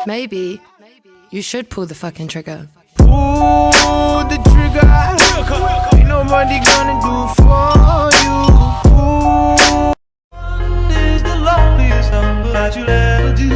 Maybe you should pull the fucking trigger. Pull the trigger. Ain't nobody gonna do for you. Is the loneliest number that you'll ever do.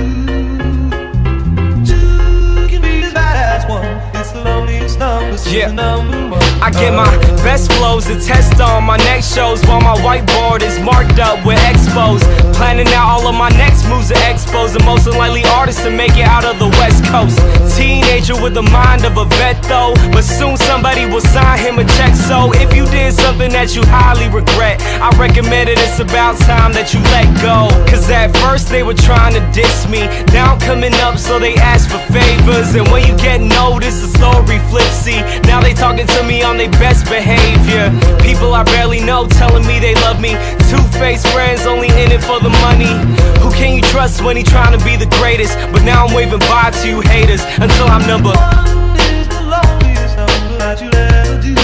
Two can be as bad as one. It's the loneliest number, so the number one. I get my best flows to test on my next shows, while my whiteboard is marked up with expos. Planning out all of my next moves to expose the most unlikely artists to make it out of the West Coast. Teenager with the mind of a vet though, but soon somebody will sign him a check. So if you did something that you highly regret, I recommend it, it's about time that you let go. Cause at first they were trying to diss me, now I'm coming up so they ask for favors. And when you get noticed, the story flips, see, now they talking to me on their best behavior. People I barely know telling me they love me, two-faced friends only in it for the money. Who can you trust when he trying to be the greatest? But now I'm waving bye to you haters until I'm number one. Is the loneliest number that you'll ever do.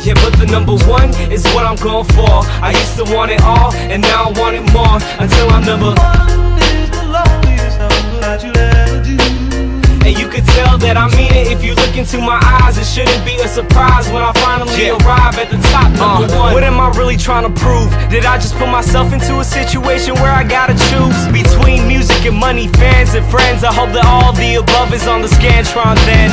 Yeah, but the number one is what I'm going for. I used to want it all, and now I want it more. Until I'm number one. Is the loneliest number that you'll ever do. And you could tell that I mean it if you look into my eyes. It shouldn't be a surprise when I finally arrive at the top, number one. What am I really trying to prove? Did I just put myself into a situation where I gotta choose between music and money, fans and friends? I hope that all the above is on the Scantron then.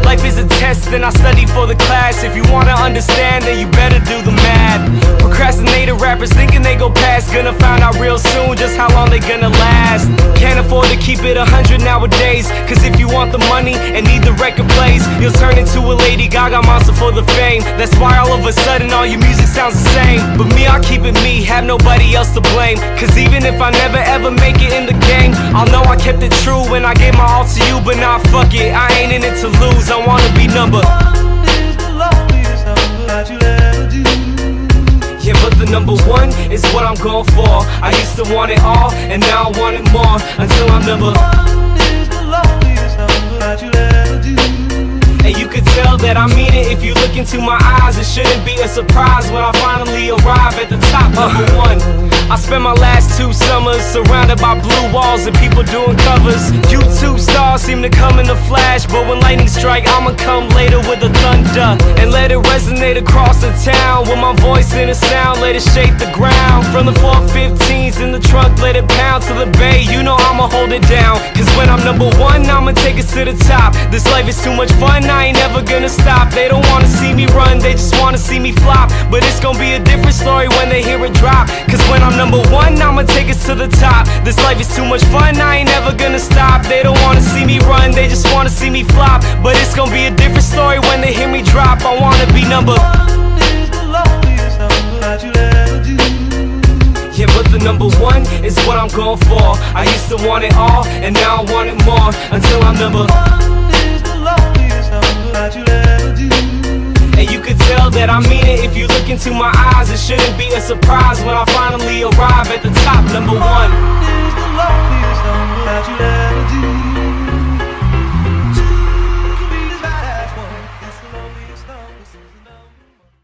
Life is a test and I study for the class. If you wanna understand, then you better do the math. Procrastinated rappers thinking they go past, gonna find out real soon just how long they gonna last. Can't afford to keep it 100 nowadays, cause if you want the money and need the record plays, you'll turn into a Lady Gaga monster for the fame. That's why all of a sudden all your music sounds the same. But me, I'll keep it me, have nobody else to blame. Cause even if I never ever make it in the game, I'll know I kept it true when I gave my all to you. But nah, fuck it, I ain't in it to lose, I wanna be number one. Is the loneliest number that you'll ever do. Yeah, but the number one is what I'm going for. I used to want it all, and now I want it more. Until I'm number one. Is the loneliest number that you'll ever do. And you could tell that I mean it if you look into my eyes. It shouldn't be a surprise when I finally arrive at the top, number one. I spent my last 2 summers surrounded by blue walls and people doing covers. YouTube stars seem to come in a flash, but when lightning strike, I'ma come later with the thunder and let it resonate across the town. With my voice in a sound, let it shake the ground. From the 415s in the trunk, let it pound to the bay. You know I'ma hold it down, cause when I'm number one, I'ma take us to the top. This life is too much fun, I ain't never gonna stop. They don't wanna see me run, they just wanna see me flop. But it's gonna be a different story when they hear it drop. Cause when I'm number one, I'ma take us to the top. This life is too much fun, I ain't never gonna stop. They don't wanna see me run, they just wanna see me flop. But it's gonna be a different story when they hear me drop. I wanna be number one. Is the loneliest number that you'll ever do. Yeah, but the number one is what I'm going for. I used to want it all, and now I want it more. Until I'm number one. Is the loneliest number that you'll ever do. And you could tell that I mean it if you look into my eyes. It shouldn't be a surprise when I finally arrive at the top, number one. Is the loneliest number that you'll ever do. Two can be as bad as one. It's the loneliest number, so the number one.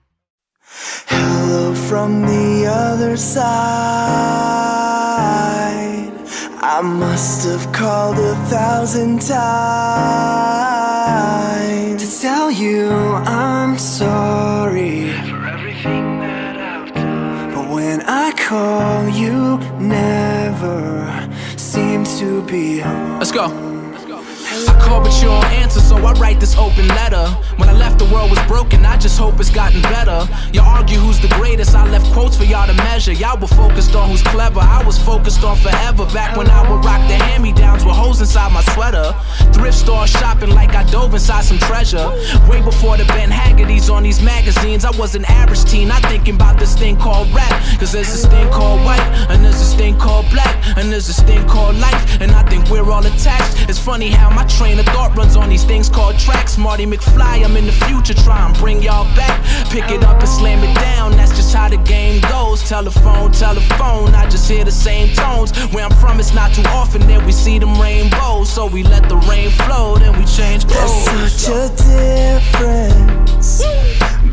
Hello from the other side. I must have called 1,000 times to tell you I'm sorry for everything that I've done. But when I call, you never seem to be home. Let's go. I call but you don't answer, so I write this open letter. When I left the world was broken, I just hope it's gotten better. Y'all argue who's the greatest, I left quotes for y'all to measure. Y'all were focused on who's clever, I was focused on forever. Back when I would rock the hand-me-downs with holes inside my sweater. Thrift store shopping like I dove inside some treasure. Way before the Ben Haggerty's on these magazines, I was an average teen, not thinking about this thing called rap. Cause there's this thing called white, and there's this thing called black, and there's this thing called life, and I think we're all attached. It's funny how my train of thought runs on these things called tracks. Marty McFly, I'm in the future, try and bring y'all back. Pick it up and slam it down, that's just how the game goes. Telephone, telephone, I just hear the same tones. Where I'm from, it's not too often that we see them rainbows. So we let the rain flow, then we change clothes. There's such a difference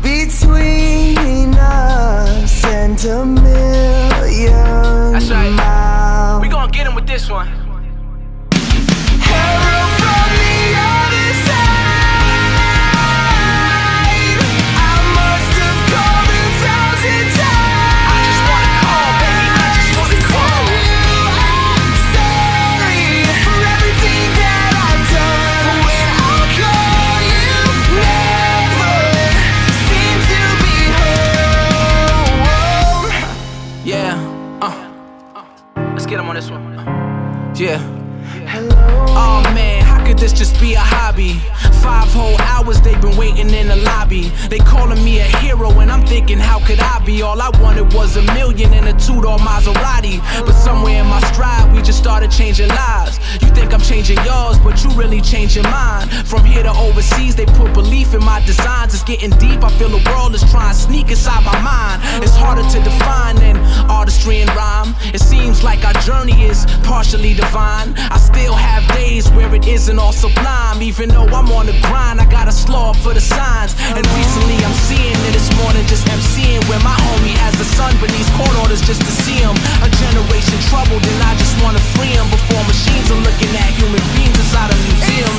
between us and a million That's right. miles. We gonna get him with this one. Hey, this just be a hobby. 5 whole hours they've been waiting in the lobby. They calling me a hero and I'm thinking how could I be? All I wanted was $1 million and a 2-door Maserati. But somewhere in my stride we just started changing lives. You think I'm changing yours, but you really changing mine. From here to overseas they put belief in my designs. It's getting deep, I feel the world is trying to sneak inside my mind. It's harder to define than artistry and rhyme. It seems like our journey is partially divine. I still have days where it isn't all sublime. Even though I'm on the grind, I gotta slow up for the signs. And recently I'm seeing that it's more than just MCing, where my homie has a son but needs court orders just to see him. A generation troubled and I just wanna free him before machines are looking at human beings inside a museum.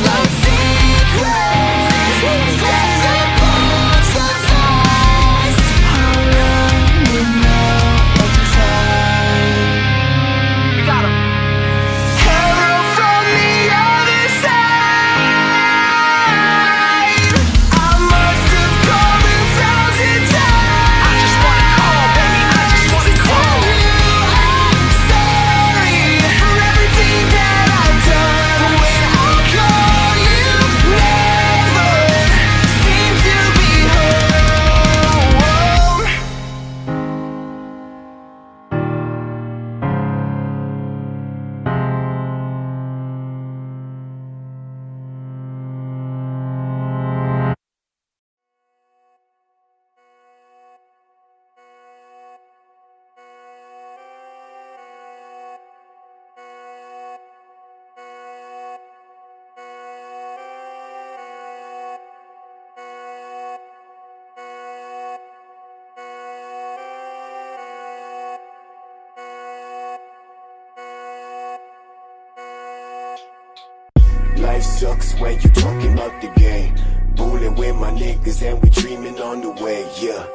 Life sucks when you talking about the game. Bullin' with my niggas and we dreaming on the way, yeah.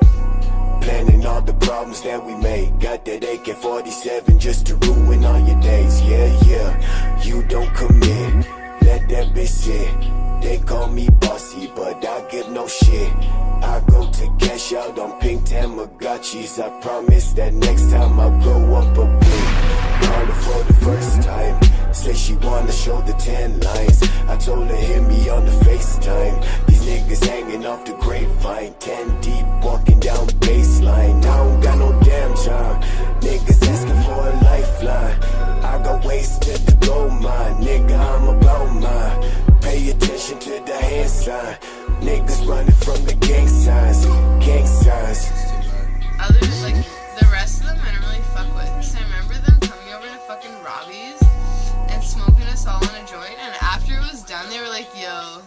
Planning all the problems that we made. Got that AK-47 just to ruin all your days, yeah, yeah. You don't commit, let that bitch sit. They call me bossy, but I give no shit. I go to cash out on pink Tamagotchis. I promise that next time I'll blow up a bit. Called her for the first time, say she wanna show the 10 lines. I told her hit me on the FaceTime. These niggas hanging off the grapevine, 10 deep walking down baseline. I don't got no damn time, niggas asking for a lifeline. I got wasted the gold mine, nigga I'm about mine. Pay attention to the hand sign, niggas running from the gang signs, gang signs. Others, like, the rest of them I don't really fuck with. So I remember them coming over to fucking Robbie's and smoking us all in a joint, and after it was done they were like, yo,